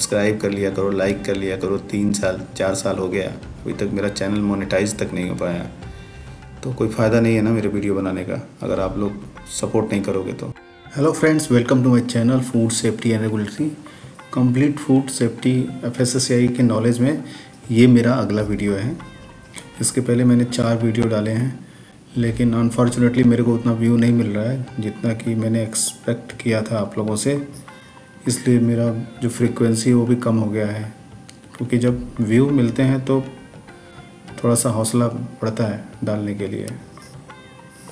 Subscribe कर लिया करो, लाइक कर लिया करो। 3 साल 4 साल हो गया, अभी तक मेरा चैनल मोनेटाइज तक नहीं हो पाया, तो कोई फ़ायदा नहीं है ना मेरे वीडियो बनाने का अगर आप लोग सपोर्ट नहीं करोगे तो। Hello friends, welcome to my channel food safety and regulatory. Complete food safety FSSAI के नॉलेज में ये मेरा अगला वीडियो है। इसके पहले मैंने 4 वीडियो डाले हैं, लेकिन अनफॉर्चुनेटली मेरे को उतना व्यू नहीं मिल रहा है जितना कि मैंने एक्सपेक्ट किया था आप लोगों से, इसलिए मेरा जो फ्रीक्वेंसी है वो भी कम हो गया है। क्योंकि जब व्यू मिलते हैं तो थोड़ा सा हौसला बढ़ता है डालने के लिए,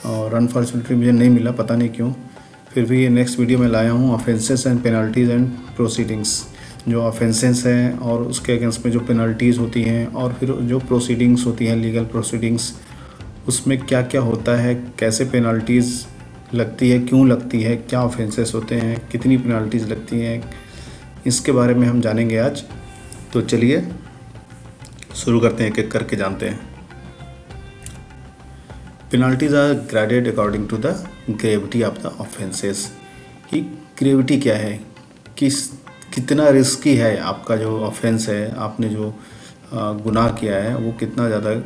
और अनफॉर्चुनेटली मुझे नहीं मिला, पता नहीं क्यों। फिर भी ये नेक्स्ट वीडियो में लाया हूँ offences and penalties and proceedings. जो ऑफेंसेस हैं और उसके अगेंस्ट में जो पेनल्टीज़ होती हैं, और फिर जो प्रोसीडिंग्स होती हैं, लीगल प्रोसीडिंग्स, उसमें क्या क्या होता है, कैसे पेनल्टीज़ लगती है, क्यों लगती है, क्या ऑफेंसेस होते हैं, कितनी पेनल्टीज़ लगती हैं, इसके बारे में हम जानेंगे आज। तो चलिए शुरू करते हैं, एक एक करके जानते हैं। Penalties are graded according to the gravity of the offences. कि ग्रेविटी क्या है, कितना रिस्की है आपका जो ऑफेंस है, आपने जो गुनाह किया है वो कितना ज़्यादा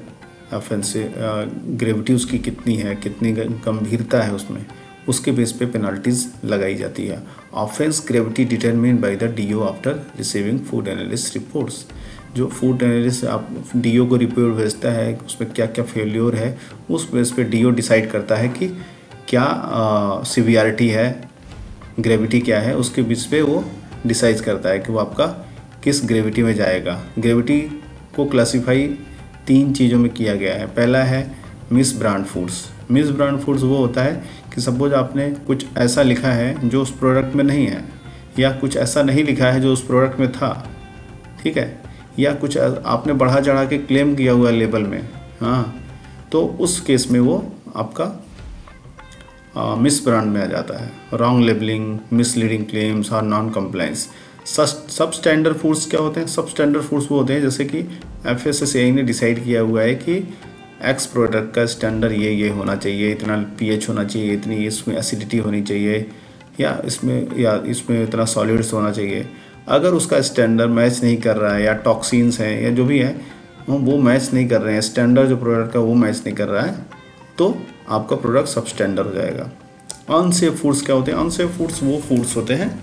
ऑफेंस, ग्रेविटी उसकी कितनी है, कितनी गंभीरता है उसमें, उसके बेस पे पेनल्टीज़ लगाई जाती है। Offence gravity determined by the DO after receiving food analyst reports. जो फूड एनालिस्ट आप DO को रिपोर्ट भेजता है, उसमें क्या क्या फेल्योर है, उस बेस पे DO डिसाइड करता है कि क्या सिवियरिटी है, ग्रेविटी क्या है, उसके बेस पे वो डिसाइड करता है कि वो आपका किस ग्रेविटी में जाएगा। ग्रेविटी को क्लासीफाई 3 चीज़ों में किया गया है। पहला है miss brand foods. Miss brand foods वो होता है कि सपोज आपने कुछ ऐसा लिखा है जो उस प्रोडक्ट में नहीं है, या कुछ ऐसा नहीं लिखा है जो उस प्रोडक्ट में था, ठीक है, या कुछ आपने बढ़ा चढ़ा के क्लेम किया हुआ लेबल में, हाँ, तो उस केस में वो आपका मिस ब्रांड में आ जाता है। रॉन्ग लेबलिंग, मिसलीडिंग क्लेम्स और नॉन कंप्लाइंस। सब स्टैंडर्ड फूड्स क्या होते हैं? सब स्टैंडर्ड फूड्स वो होते हैं जैसे कि FSSAI ने डिसाइड किया हुआ है कि एक्स प्रोडक्ट का स्टैंडर्ड ये होना चाहिए, इतना pH होना चाहिए, इतनी इसमें एसिडिटी होनी चाहिए, या इसमें इतना सॉलिड्स होना चाहिए। अगर उसका स्टैंडर्ड मैच नहीं कर रहा है, या टॉक्सिन्स हैं या जो भी है वो मैच नहीं कर रहे हैं, स्टैंडर्ड जो प्रोडक्ट का वो मैच नहीं कर रहा है, तो आपका प्रोडक्ट सब स्टैंडर्ड हो जाएगा। अनसेफ फूड्स क्या होते हैं? अनसेफ फूड्स वो फूड्स होते हैं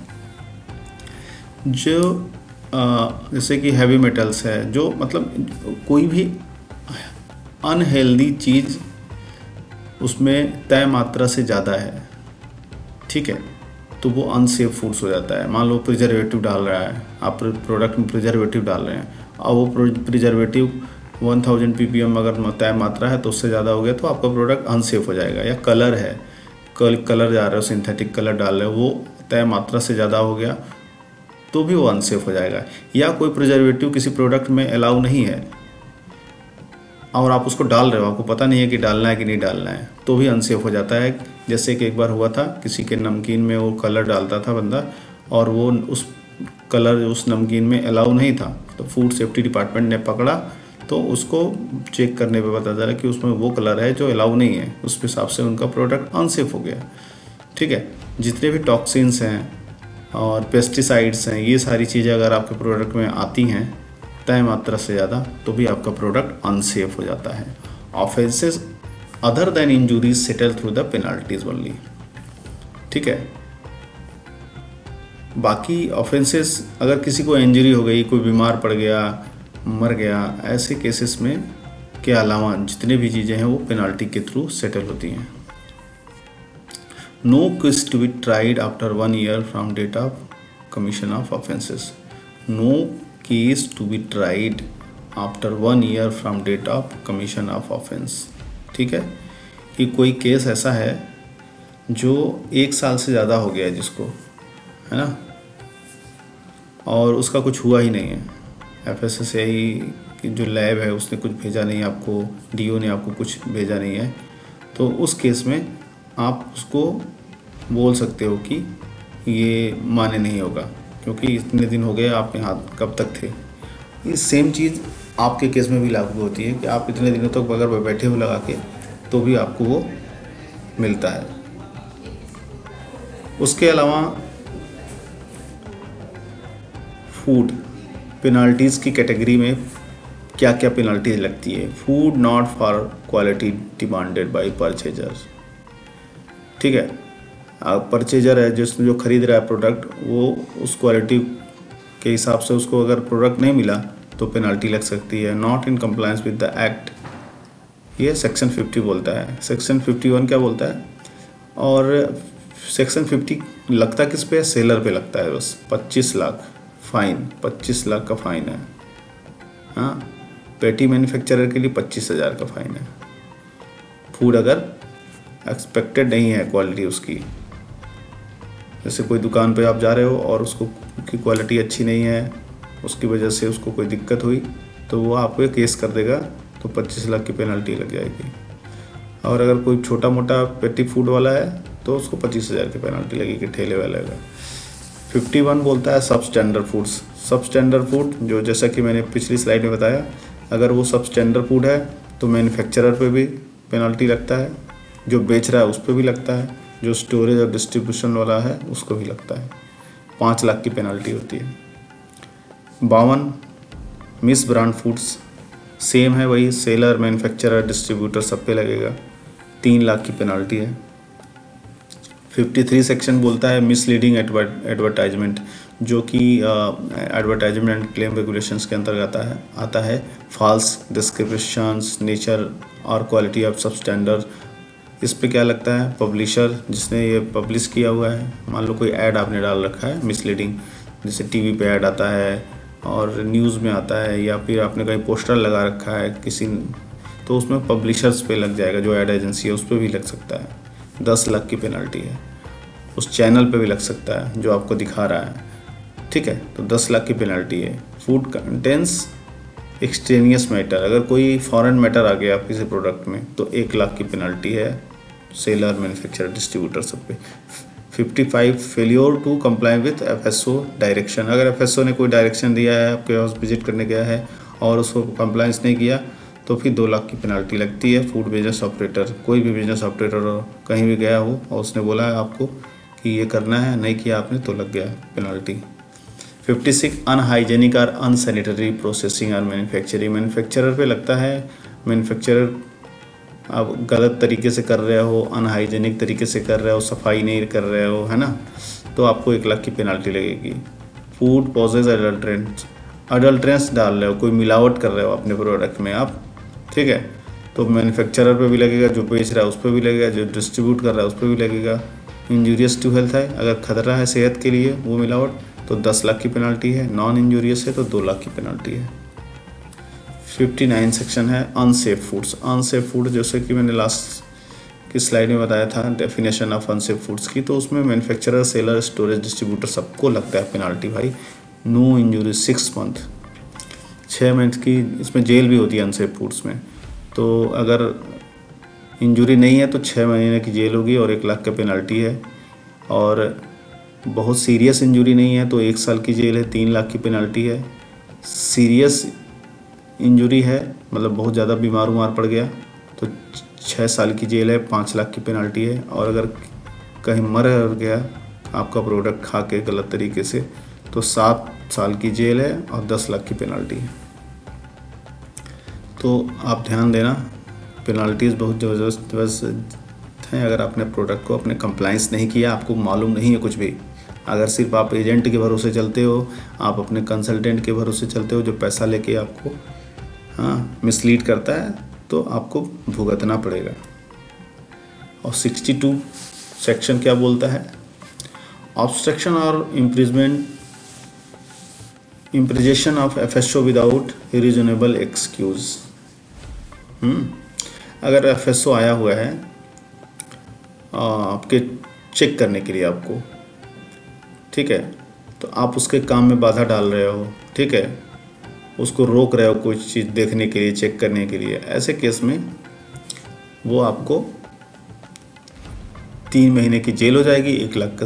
जो जैसे कि हैवी मेटल्स है, जो मतलब कोई भी अनहेल्दी चीज़ उसमें तय मात्रा से ज़्यादा है, ठीक है, तो वो अनसेफ फूड्स हो जाता है। मान लो प्रिजर्वेटिव डाल रहा है, आप प्रोडक्ट में प्रिजर्वेटिव डाल रहे हैं, और वो प्रिजर्वेटिव 1000 ppm अगर तय मात्रा है तो उससे ज़्यादा हो गया तो आपका प्रोडक्ट अनसेफ हो जाएगा। या कलर है, कलर जा रहे हो, सिंथेटिक कलर डाल रहे हो, वो तय मात्रा से ज़्यादा हो गया तो भी वो अनसेफ हो जाएगा। या कोई प्रिजर्वेटिव किसी प्रोडक्ट में अलाउ नहीं है और आप उसको डाल रहे हो, आपको पता नहीं है कि डालना है कि नहीं डालना है, तो भी अनसेफ हो जाता है। जैसे कि एक बार हुआ था, किसी के नमकीन में वो कलर डालता था बंदा, और वो उस कलर उस नमकीन में अलाउ नहीं था, तो फूड सेफ्टी डिपार्टमेंट ने पकड़ा, तो उसको चेक करने पे पता चला कि उसमें वो कलर है जो अलाउ नहीं है, उस हिसाब से उनका प्रोडक्ट अनसेफ हो गया, ठीक है। जितने भी टॉक्सिन्स हैं और पेस्टिसाइड्स हैं, ये सारी चीज़ें अगर आपके प्रोडक्ट में आती हैं तय मात्रा से ज़्यादा, तो भी आपका प्रोडक्ट अनसेफ हो जाता है। Offences other than injuries settle through the penalties only, ठीक है। बाकी ऑफेंसेस, अगर किसी को इंजरी हो गई, कोई बीमार पड़ गया, मर गया, ऐसे केसेस में के अलावा जितने भी चीज़ें हैं वो पेनल्टी के थ्रू सेटल होती हैं। No case to be tried after 1 year from date of commission of offences. No case to be tried after 1 year from date of commission of offence, ठीक है। कि कोई केस ऐसा है जो 1 साल से ज़्यादा हो गया है जिसको, है ना, और उसका कुछ हुआ ही नहीं है, FSSAI की जो लैब है उसने कुछ भेजा नहीं आपको, DO ने आपको कुछ भेजा नहीं है, तो उस केस में आप उसको बोल सकते हो कि ये मान्य नहीं होगा, क्योंकि इतने दिन हो गए, आपके हाथ कब तक थे। ये सेम चीज़ आपके केस में भी लागू होती है कि आप इतने दिनों तक अगर बैठे हो लगा के, तो भी आपको वो मिलता है। उसके अलावा फूड पेनाल्टीज़ की कैटेगरी में क्या क्या पेनाल्टीज लगती है। Food not for quality demanded by purchaser, ठीक है। परचेजर है जिसमें जो खरीद रहा है प्रोडक्ट, वो उस क्वालिटी के हिसाब से उसको अगर प्रोडक्ट नहीं मिला तो पेनाल्टी लग सकती है। Not in compliance with the act, ये सेक्शन 50 बोलता है। सेक्शन 51 क्या बोलता है, और सेक्शन 50 लगता किस पे है, सेलर पे लगता है बस। 25 लाख फाइन, 25 लाख का फाइन है। हाँ, पेटी मैन्युफैक्चरर के लिए 25,000 का फाइन है। फूड अगर एक्सपेक्टेड नहीं है क्वालिटी उसकी, जैसे कोई दुकान पे आप जा रहे हो और उसको की क्वालिटी अच्छी नहीं है, उसकी वजह से उसको कोई दिक्कत हुई तो वो आपको केस कर देगा, तो 25 लाख की पेनल्टी लग जाएगी। और अगर कोई छोटा मोटा पेटी फूड वाला है तो उसको 25,000 की पेनल्टी लगेगी, ठेले वाले का। 51 बोलता है सब स्टैंडर्ड फूड्स। सब स्टैंडर्ड फूड जो, जैसा कि मैंने पिछली स्लाइड में बताया, अगर वो सब स्टैंडर्ड फूड है तो मैन्युफैक्चरर पे भी पेनल्टी लगता है, जो बेच रहा है उस पर भी लगता है, जो स्टोरेज और डिस्ट्रीब्यूशन वाला है उसको भी लगता है। 5 लाख की पेनल्टी होती है। 52 मिस ब्रांड फूड्स, सेम है वही, सेलर मैन्युफैक्चरर डिस्ट्रीब्यूटर सब पे लगेगा, 3 लाख की पेनल्टी है। 53 सेक्शन बोलता है मिसलीडिंग एडवर्टाइजमेंट, जो कि एडवर्टाइजमेंट एंड क्लेम रेगुलेशंस के अंतर्गत आता है। फॉल्स डिस्क्रिप्शंस नेचर और क्वालिटी ऑफ सब स्टैंडर्ड, इस पे क्या लगता है, पब्लिशर जिसने ये पब्लिश किया हुआ है। मान लो कोई ऐड आपने डाल रखा है मिसलीडिंग, जैसे टीवी पे ऐड आता है और न्यूज़ में आता है, या फिर आपने कहीं पोस्टर लगा रखा है किसी, तो उसमें पब्लिशर्स पे लग जाएगा, जो ऐड एजेंसी है उस पर भी लग सकता है। 10 लाख की पेनल्टी है। उस चैनल पे भी लग सकता है जो आपको दिखा रहा है, ठीक है, तो 10 लाख की पेनल्टी है। फूड कंटेंस एक्सटेनियस मैटर, अगर कोई फॉरेन मैटर आ गया आप किसी प्रोडक्ट में तो 1 लाख की पेनल्टी है, सेलर मैन्युफैक्चरर डिस्ट्रीब्यूटर सब पे। 55 failure to comply with FSO direction, अगर FSO ने कोई डायरेक्शन दिया है, आपके पास विजिट करने गया है और उसको कंप्लाइंस नहीं किया तो फिर 2 लाख की पेनल्टी लगती है। फूड बिजनेस ऑपरेटर, कोई भी बिजनेस ऑपरेटर कहीं भी गया हो और उसने बोला है आपको कि ये करना है, नहीं किया आपने तो लग गया पेनल्टी। 56 अनहाइजेनिक और अनसैनिटरी प्रोसेसिंग और मैन्युफैक्चरिंग, मैन्युफैक्चरर पे लगता है। मैन्युफैक्चरर आप गलत तरीके से कर रहे हो, अनहाइजेनिक तरीके से कर रहे हो, सफाई नहीं कर रहे हो, है ना, तो आपको 1 लाख की पेनल्टी लगेगी। फूड पॉजेज अडल्ट्रेंस डाल रहे हो, कोई मिलावट कर रहे हो अपने प्रोडक्ट में आप, ठीक है, तो मैन्युफैक्चरर पे भी लगेगा, जो बेच रहा है उस पर भी लगेगा, जो डिस्ट्रीब्यूट कर रहा है उस पर भी लगेगा। इंजूरियस टू हेल्थ है, अगर खतरा है सेहत के लिए वो मिलावट, तो 10 लाख की पेनल्टी है। नॉन इंजूरियस है तो 2 लाख की पेनल्टी है। 59 सेक्शन है अनसेफ फूड्स। अनसेफ फूड जैसे कि मैंने लास्ट की स्लाइड में बताया था डेफिनेशन ऑफ अनसेफ फूड्स की, तो उसमें मैन्युफैक्चरर, सेलर, स्टोरेज, डिस्ट्रीब्यूटर सबको लगता है पेनल्टी भाई। नो इंजूरी 6 मंथ, 6 मंथ की इसमें जेल भी होती है अनसेफ फूड्स में। तो अगर इंजरी नहीं है तो 6 महीने की जेल होगी और 1 लाख का पेनल्टी है। और बहुत सीरियस इंजरी नहीं है तो 1 साल की जेल है, 3 लाख की पेनल्टी है। सीरियस इंजरी है, मतलब बहुत ज़्यादा बीमार पड़ गया तो 6 साल की जेल है, 5 लाख की पेनल्टी है। और अगर कहीं मर गया आपका प्रोडक्ट खा के गलत तरीके से तो 7 साल की जेल है और 10 लाख की पेनल्टी है। तो आप ध्यान देना, पेनल्टीज़ बहुत ज़बरदस्त हैं अगर आपने प्रोडक्ट को अपने कंप्लाइंस नहीं किया, आपको मालूम नहीं है कुछ भी। अगर सिर्फ आप एजेंट के भरोसे चलते हो, आप अपने कंसल्टेंट के भरोसे चलते हो जो पैसा लेके आपको मिसलीड करता है, तो आपको भुगतना पड़ेगा। और 62 सेक्शन क्या बोलता है, ऑब्स्ट्रक्शन और impersonation of FSO without reasonable excuse. अगर FSO आया हुआ है आपके चेक करने के लिए आपको, ठीक है, तो आप उसके काम में बाधा डाल रहे हो, ठीक है, उसको रोक रहे हो कोई चीज़ देखने के लिए, चेक करने के लिए, ऐसे केस में वो आपको 3 महीने की जेल हो जाएगी, 1 लाख का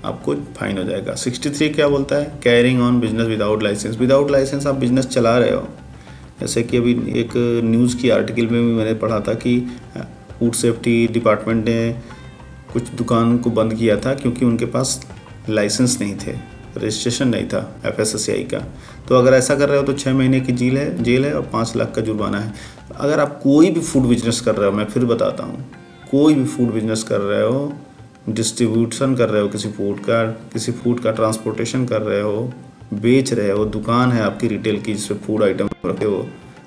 आपको फाइन हो जाएगा। 63 क्या बोलता है, carrying on business without licence. Without licence आप बिजनेस चला रहे हो, जैसे कि अभी एक न्यूज़ की आर्टिकल में भी मैंने पढ़ा था कि फूड सेफ्टी डिपार्टमेंट ने कुछ दुकान को बंद किया था क्योंकि उनके पास लाइसेंस नहीं थे, रजिस्ट्रेशन नहीं था FSSAI का। तो अगर ऐसा कर रहे हो तो 6 महीने की जेल है और 5 लाख का जुर्माना है। अगर आप कोई भी फूड बिजनेस कर रहे हो, मैं फिर बताता हूँ, कोई भी फूड बिजनेस कर रहे हो, डिस्ट्रीब्यूशन कर रहे हो किसी फूड का ट्रांसपोर्टेशन कर रहे हो, बेच रहे हो, दुकान है आपकी रिटेल की जिसपे फूड आइटम रखे हो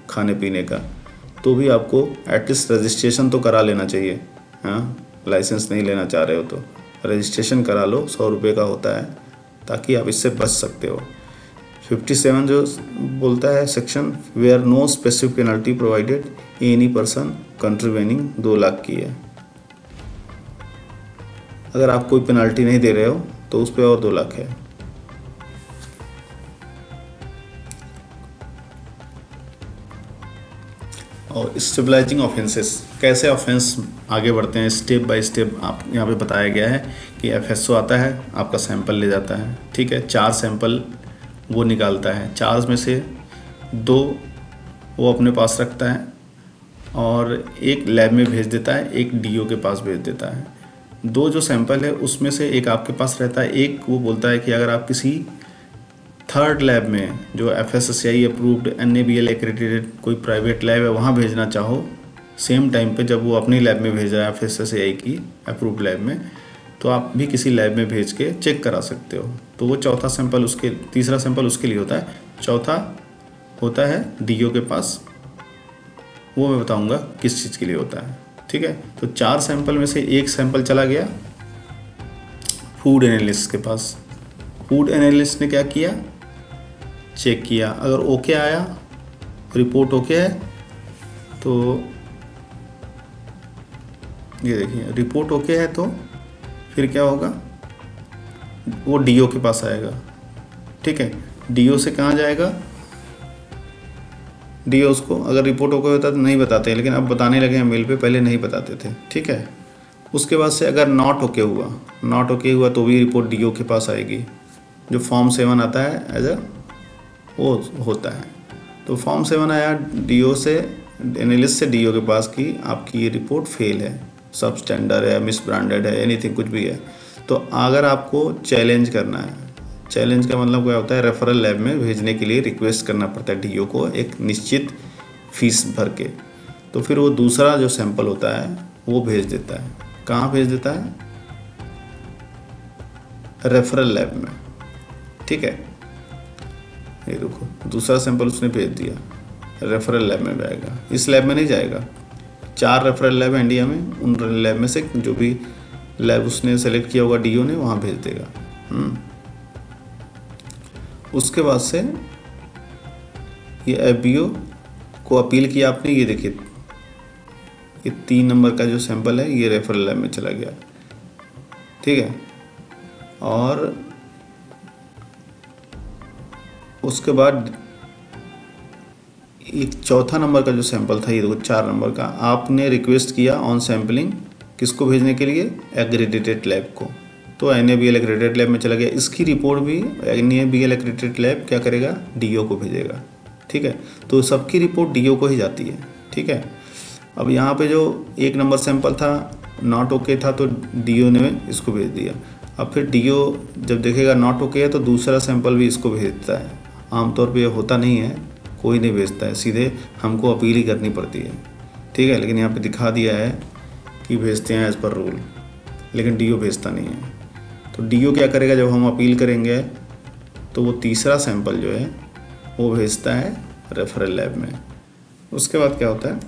खाने पीने का, तो भी आपको एटलीस्ट रजिस्ट्रेशन तो करा लेना चाहिए। हाँ, लाइसेंस नहीं लेना चाह रहे हो तो रजिस्ट्रेशन करा लो, 100 रुपये का होता है, ताकि आप इससे बच सकते हो। 57 जो बोलता है section, where no specific penalty provided any person contravening 2 lakh की है। अगर आप कोई पेनल्टी नहीं दे रहे हो तो उस पर और 2 लाख है। और स्टेबलाइजिंग ऑफेंसेस, कैसे ऑफेंस आगे बढ़ते हैं स्टेप बाय स्टेप आप यहाँ पे बताया गया है कि FSO आता है, आपका सैंपल ले जाता है, ठीक है, 4 सैंपल वो निकालता है, 4 में से 2 वो अपने पास रखता है और एक लैब में भेज देता है, एक DO के पास भेज देता है। 2 जो सैंपल है उसमें से एक आपके पास रहता है, एक वो बोलता है कि अगर आप किसी थर्ड लैब में जो FSSAI अप्रूव्ड NABL एक्रेडिटेड कोई प्राइवेट लैब है वहाँ भेजना चाहो, सेम टाइम पे जब वो अपनी लैब में भेज रहा है FSSAI की अप्रूव्ड लैब में, तो आप भी किसी लैब में भेज के चेक करा सकते हो। तो वो तीसरा सैंपल उसके लिए होता है, चौथा होता है DO के पास, वो मैं बताऊंगा किस चीज़ के लिए होता है, ठीक है। तो 4 सैंपल में से एक सैंपल चला गया फूड एनालिस्ट के पास। फूड एनालिस्ट ने क्या किया, चेक किया, अगर ओके आया, रिपोर्ट ओके है, तो ये देखिए रिपोर्ट ओके है, तो फिर क्या होगा, वो DO के पास आएगा, ठीक है। DO से कहाँ जाएगा, DO उसको अगर रिपोर्ट ओके होता तो नहीं बताते, लेकिन अब बताने लगे हैं मेल पे, पहले नहीं बताते थे, ठीक है। उसके बाद से अगर नॉट ओके हुआ तो भी रिपोर्ट DO के पास आएगी, जो फॉर्म 7 आता है एज अ वो होता है। तो फॉर्म 7 आया DO से, एनालिस्ट से DO के पास कि आपकी ये रिपोर्ट फेल है, सब स्टैंडर्ड है, मिस ब्रांडेड है, एनीथिंग कुछ भी है। तो अगर आपको चैलेंज करना है, चैलेंज का मतलब क्या होता है, रेफरल लैब में भेजने के लिए रिक्वेस्ट करना पड़ता है DO को एक निश्चित फीस भर के। तो फिर वो दूसरा जो सैंपल होता है वो भेज देता है, कहाँ भेज देता है, रेफरल लैब में, ठीक है। ये देखो दूसरा सैंपल उसने भेज दिया, रेफरल लैब में जाएगा, इस लैब में नहीं जाएगा। 4 रेफरल लैब है इंडिया में, उन लैब में से जो भी लैब उसने सेलेक्ट किया होगा DO ने, वहाँ भेज देगा। उसके बाद से ये FBO को अपील किया आपने, ये देखिए ये 3 नंबर का जो सैंपल है ये रेफरल लैब में चला गया, ठीक है। और उसके बाद एक चौथा नंबर का जो सैंपल था, ये देखो 4 नंबर का, आपने रिक्वेस्ट किया ऑन सैम्पलिंग किसको भेजने के लिए, एक्रेडिटेड लैब को, तो NABL एक्रेडिटेड लैब में चला गया। इसकी रिपोर्ट भी NABL एक्रेडिटेड लैब क्या करेगा, DO को भेजेगा, ठीक है। तो सबकी रिपोर्ट DO को ही जाती है, ठीक है। अब यहाँ पे जो 1 नंबर सैंपल था नॉट ओके था, तो DO ने इसको भेज दिया। अब फिर DO जब देखेगा नॉट ओके है तो दूसरा सैंपल भी इसको भेजता है। आमतौर पे होता नहीं है, कोई नहीं भेजता है, सीधे हमको अपील ही करनी पड़ती है, ठीक है। लेकिन यहाँ पे दिखा दिया है कि भेजते हैं एज़ पर रूल, लेकिन DO भेजता नहीं है। तो DO क्या करेगा, जब हम अपील करेंगे तो वो तीसरा सैंपल जो है वो भेजता है रेफरल लैब में। उसके बाद क्या होता है,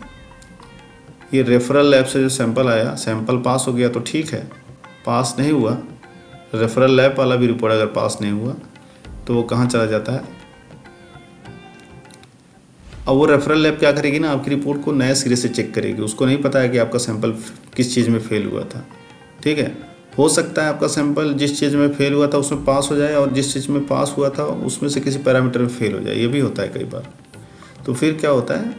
ये रेफरल लैब से जो सैंपल आया, सैंपल पास हो गया तो ठीक है, पास नहीं हुआ, रेफरल लैब वाला भी रिपोर्ट अगर पास नहीं हुआ तो वो कहाँ चला जाता है। अब वो रेफरल लैब क्या करेगी ना, आपकी रिपोर्ट को नए सिरे से चेक करेगी। उसको नहीं पता है कि आपका सैंपल किस चीज़ में फेल हुआ था, ठीक है। हो सकता है आपका सैंपल जिस चीज़ में फेल हुआ था उसमें पास हो जाए, और जिस चीज़ में पास हुआ था उसमें से किसी पैरामीटर में फेल हो जाए, ये भी होता है कई बार। तो फिर क्या होता है,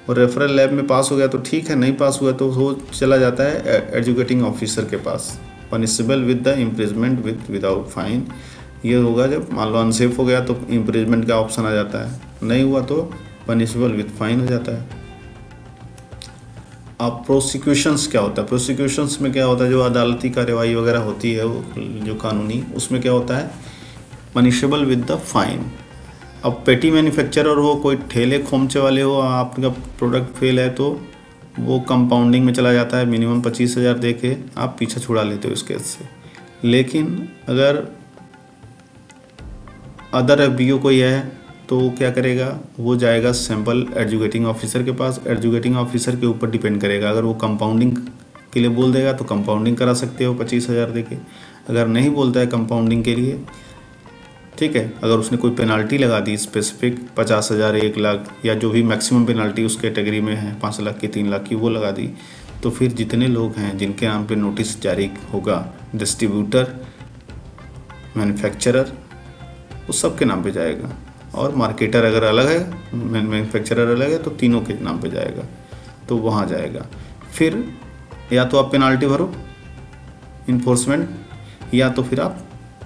और रेफरल लैब में पास हो गया तो ठीक है, नहीं पास हुआ तो वो चला जाता है एजुकेटिंग ऑफिसर के पास, punishable with the imprisonment without fine. ये होगा जब मान लो अनसेफ हो गया तो इम्प्रिजमेंट का ऑप्शन आ जाता है, नहीं हुआ तो पनिशेबल विद फाइन हो जाता है। अब प्रोसिक्यूशंस क्या होता है, प्रोसिक्यूशंस में क्या होता है, जो अदालती कार्यवाही वगैरह होती है वो जो कानूनी, उसमें क्या होता है, पनिशेबल विद द फाइन। अब पेटी मैन्युफैक्चरर हो, कोई ठेले खोमचे वाले हो, आपका प्रोडक्ट फेल है तो वो कंपाउंडिंग में चला जाता है, मिनिमम 25,000 दे के आप पीछे छुड़ा लेते हो इस केस से। लेकिन अगर अदर एफबीओ कोई है तो वो क्या करेगा, वो जाएगा सैंपल एजुकेटिंग ऑफिसर के पास। एजुकेटिंग ऑफिसर के ऊपर डिपेंड करेगा, अगर वो कंपाउंडिंग के लिए बोल देगा तो कंपाउंडिंग करा सकते हो 25,000 दे के। अगर नहीं बोलता है कंपाउंडिंग के लिए, ठीक है, अगर उसने कोई पेनाल्टी लगा दी स्पेसिफिक 50,000, 1,00,000 या जो भी मैक्सिमम पेनाल्टी उस कैटेगरी में है 5 लाख की, 3 लाख की, वो लगा दी, तो फिर जितने लोग हैं जिनके नाम पे नोटिस जारी होगा, डिस्ट्रीब्यूटर, मैन्युफैक्चरर, वो सब के नाम पे जाएगा। और मार्केटर अगर अलग है, मैन्युफैक्चरर अलग है, तो तीनों के नाम पे जाएगा, तो वहाँ जाएगा। फिर या तो आप पेनाल्टी भरो इन्फोर्समेंट, या तो फिर आप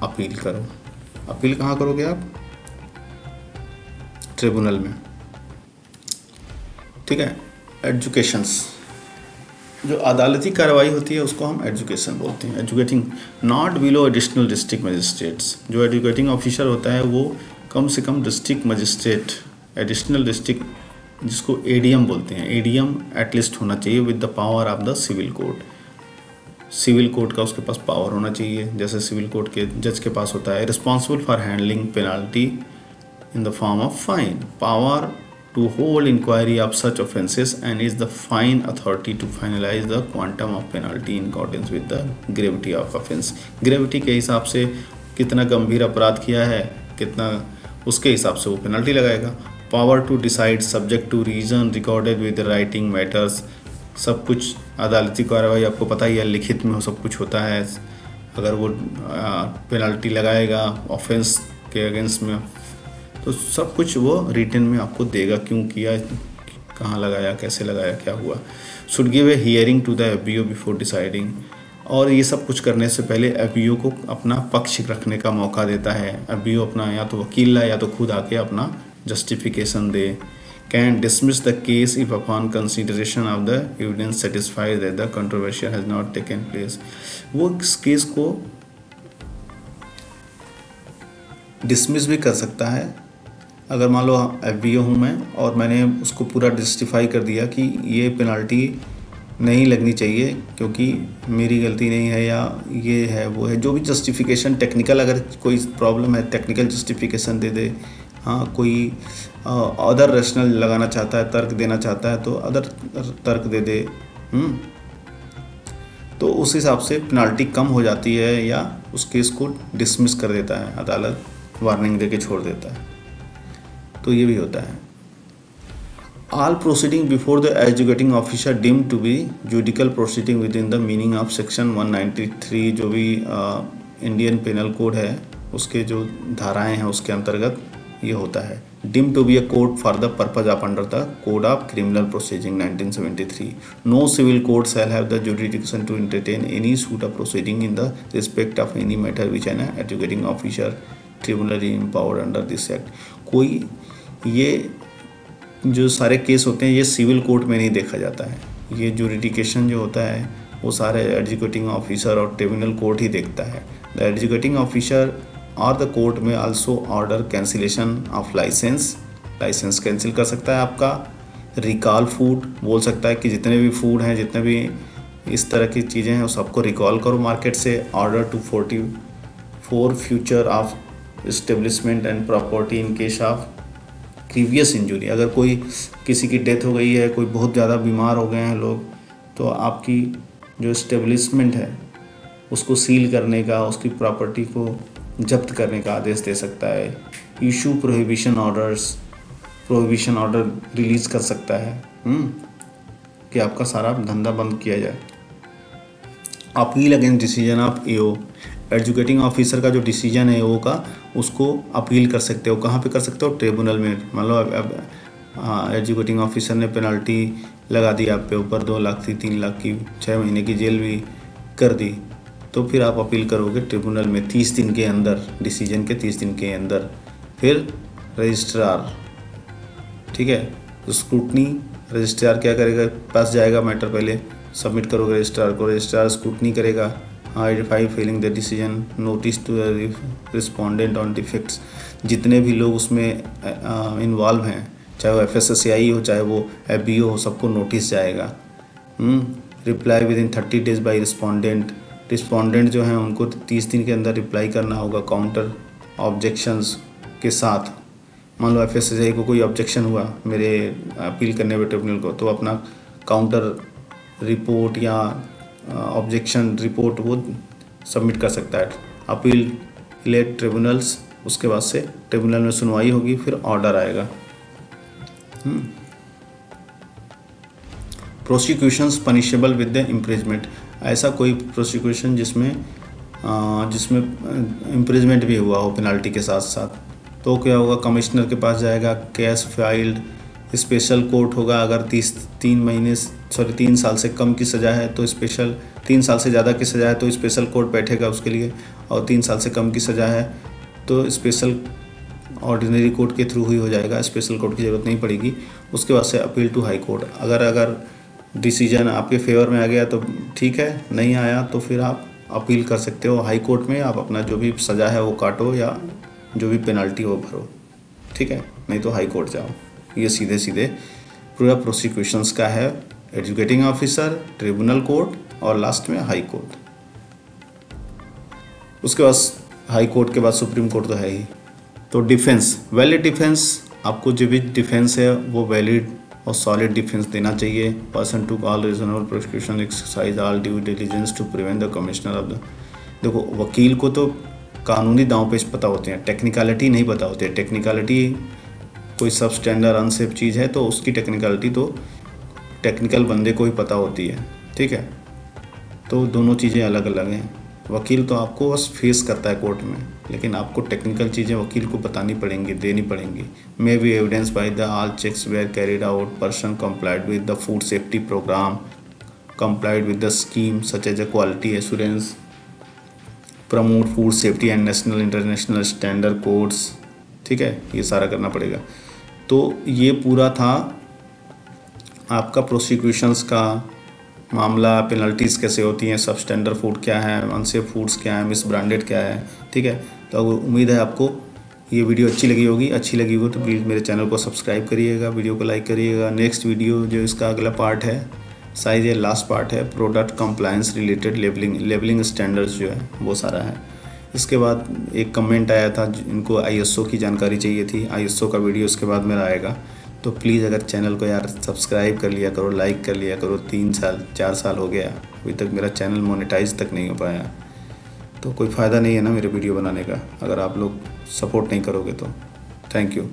अपील करो। अपील कहाँ करोगे आप? ट्रिब्यूनल में, ठीक है। एजुकेशंस, जो अदालती कार्रवाई होती है उसको हम एजुकेशन बोलते हैं। Adjudicating not below additional district magistrates. जो एजुकेटिंग ऑफिसर होता है वो कम से कम डिस्ट्रिक्ट मजिस्ट्रेट, एडिशनल डिस्ट्रिक्ट, जिसको एडीएम बोलते हैं, एडीएम एटलीस्ट होना चाहिए with the power of the civil court. Civil court का उसके पास पावर होना चाहिए, जैसे सिविल कोर्ट के जज के पास होता है। Responsible for handling penalty in the form of fine, power to hold inquiry of such offences, and is the fine authority to finalize the quantum of penalty in accordance with the gravity of offence। gravity के हिसाब से कितना गंभीर अपराध किया है, कितना, उसके हिसाब से वो पेनल्टी लगाएगा। Power to decide subject to reason recorded with writing matters. सब कुछ अदालती कार्रवाई आपको पता ही है, लिखित में सब कुछ होता है। अगर वो पेनल्टी लगाएगा ऑफेंस के अगेंस्ट में, तो सब कुछ वो रिटन में आपको देगा, क्यों किया, कहाँ लगाया, कैसे लगाया, क्या हुआ। Should give a hearing to the FBO before deciding. और ये सब कुछ करने से पहले एफबीओ को अपना पक्ष रखने का मौका देता है। एफबीओ अपना या तो वकील लाए या तो खुद आके अपना justification they. Can dismiss the case if upon consideration of the evidence satisfied that the controversy has not taken place. वो इस केस को डिसमिस भी कर सकता है। अगर मान लो एफबीओ हूँ मैं और मैंने उसको पूरा जस्टिफाई कर दिया कि ये पेनल्टी नहीं लगनी चाहिए क्योंकि मेरी गलती नहीं है, या ये है वो है, जो भी जस्टिफिकेशन टेक्निकल, अगर कोई प्रॉब्लम है टेक्निकल जस्टिफिकेशन दे दे। हाँ, कोई अदर रैशनल लगाना चाहता है, तर्क देना चाहता है तो अदर तर्क दे दे, तो उस हिसाब से पेनल्टी कम हो जाती है, या उस केस को डिसमिस कर देता है अदालत, वार्निंग दे के छोड़ देता है। तो ये भी होता है। All proceeding before the adjudicating officer deemed to be judicial proceeding within the meaning of section 193, जो भी इंडियन पेनल कोड है उसके जो धाराएं हैं उसके अंतर्गत ये होता है। Deemed to be a court for the purpose of under the code of criminal proceeding 1973। No civil court shall have the jurisdiction to entertain any suit of proceeding in the respect of any matter which an adjudicating officer tribunal empowered under this act. कोई ये जो सारे case होते हैं ये civil court में नहीं देखा जाता है। ये जुडिडिकेशन जो होता है वो सारे एजुकेटिंग ऑफिसर और ट्रिब्यूनल कोर्ट ही देखता है। द एजुकेटिंग ऑफिसर और द कोर्ट में also order cancellation of licence cancel कर सकता है आपका। रिकॉल फूड बोल सकता है कि जितने भी फूड हैं, जितने भी इस तरह की चीज़ें हैं, उस सबको रिकॉल करो मार्केट से। Order to 44 forfeiture of establishment and property in case of previous injury. अगर कोई किसी की डेथ हो गई है, कोई बहुत ज़्यादा बीमार हो गए हैं लोग, तो आपकी जो इस्टेब्लिशमेंट है उसको सील करने का, उसकी प्रॉपर्टी को जब्त करने का आदेश दे सकता है। इशू प्रोहिबिशन ऑर्डर रिलीज कर सकता है कि आपका सारा धंधा बंद किया जाए। Appeal against decision of AO, educating officer का जो डिसीजन है एओ का, उसको अपील कर सकते हो। कहाँ पे कर सकते हो? ट्रिब्यूनल में। मान लो अब एजुकेटिंग ऑफिसर ने पेनल्टी लगा दी आप पे ऊपर 2 लाख की, 3 लाख की, 6 महीने की जेल भी कर दी, तो फिर आप अपील करोगे ट्रिब्यूनल में 30 दिन के अंदर, डिसीजन के 30 दिन के अंदर। फिर रजिस्ट्रार, ठीक है, तो स्क्रूटनी, रजिस्ट्रार क्या करेगा, पास जाएगा मैटर, पहले सबमिट करोगे रजिस्ट्रार को, रजिस्ट्रार स्क्रूटनी करेगा, identify failing the decision, notice to the respondent on defects. जितने भी लोग उसमें इन्वॉल्व हैं, चाहे वो FSSAI हो चाहे वो FBO हो, सबको नोटिस जाएगा। Reply with in 30 days by respondent. Respondent जो हैं उनको 30 दिन के अंदर रिप्लाई करना होगा काउंटर ऑब्जेक्शंस के साथ। मान लो FSSAI को कोई ऑब्जेक्शन हुआ मेरे अपील करने पे ट्रिब्यूनल को, तो अपना काउंटर रिपोर्ट या ऑब्जेक्शन रिपोर्ट वो सबमिट कर सकता है। अपील लेट ट्रिब्यूनल्स, उसके बाद से ट्रिब्यूनल में सुनवाई होगी, फिर ऑर्डर आएगा। Prosecutions punishable with the imprisonment. ऐसा कोई प्रोसिक्यूशन जिसमें इम्प्रिजमेंट भी हुआ हो पेनाल्टी के साथ साथ, तो क्या होगा, कमिश्नर के पास जाएगा, केस फाइल्ड, स्पेशल कोर्ट होगा। अगर 3 साल से कम की सज़ा है तो स्पेशल, 3 साल से ज़्यादा की सज़ा है तो स्पेशल कोर्ट बैठेगा उसके लिए, और 3 साल से कम की सज़ा है तो स्पेशल ऑर्डिनरी कोर्ट के थ्रू ही हो जाएगा, स्पेशल कोर्ट की ज़रूरत नहीं पड़ेगी। उसके बाद से अपील टू हाई कोर्ट। अगर डिसीजन आपके फेवर में आ गया तो ठीक है, नहीं आया तो फिर आप अपील कर सकते हो हाई कोर्ट में। आप अपना जो भी सज़ा है वो काटो या जो भी पेनल्टी हो भरो, ठीक है, नहीं तो हाई कोर्ट जाओ। ये सीधे पूरा प्रोसिक्यूशंस का है, एजुकेटिंग ऑफिसर, ट्रिब्यूनल कोर्ट और लास्ट में हाई कोर्ट। उसके बाद हाई कोर्ट के बाद सुप्रीम कोर्ट तो है ही। तो डिफेंस, वैलिड डिफेंस, आपको जो भी डिफेंस है वो वैलिड और सॉलिड डिफेंस देना चाहिए। Person to all reasonable prosecution exercise all due diligence to prevent the commissioner of the. देखो, वकील को तो कानूनी दांव पेच पता होते हैं, टेक्निकलिटी नहीं पता होती है। टेक्निकलिटी कोई सब स्टैंडर्ड अनसेफ चीज़ है तो उसकी टेक्निकलिटी तो टेक्निकल बंदे को ही पता होती है, ठीक है। तो दोनों चीज़ें अलग अलग हैं। वकील तो आपको बस फेस करता है कोर्ट में, लेकिन आपको टेक्निकल चीज़ें वकील को बतानी पड़ेंगी, देनी पड़ेंगी। May be evidence by the all checks were carried out, person complied with the food safety programme, complied with the scheme such as a quality assurance, promote food safety and national international standard codes, ठीक है, ये सारा करना पड़ेगा। तो ये पूरा था आपका प्रोसिक्यूशंस का मामला, पेनल्टीज़ कैसे होती हैं, सब स्टैंडर्ड फूड क्या है, अनसेफ फूड्स क्या है, मिस ब्रांडेड क्या है, ठीक है। तो उम्मीद है आपको ये वीडियो अच्छी लगी होगी। अच्छी लगी हो तो प्लीज़ मेरे चैनल को सब्सक्राइब करिएगा, वीडियो को लाइक करिएगा। नेक्स्ट वीडियो जो इसका अगला पार्ट है, शायद ये लास्ट पार्ट है, product compliance related labelling standards जो है वो सारा है। इसके बाद एक कमेंट आया था जिनको ISO की जानकारी चाहिए थी, ISO का वीडियो इसके बाद मेरा आएगा। तो प्लीज़ अगर चैनल को यार सब्सक्राइब कर लिया करो, लाइक कर लिया करो। 3 साल 4 साल हो गया, अभी तक मेरा चैनल मोनेटाइज तक नहीं हो पाया, तो कोई फ़ायदा नहीं है ना मेरे वीडियो बनाने का अगर आप लोग सपोर्ट नहीं करोगे तो। Thank you.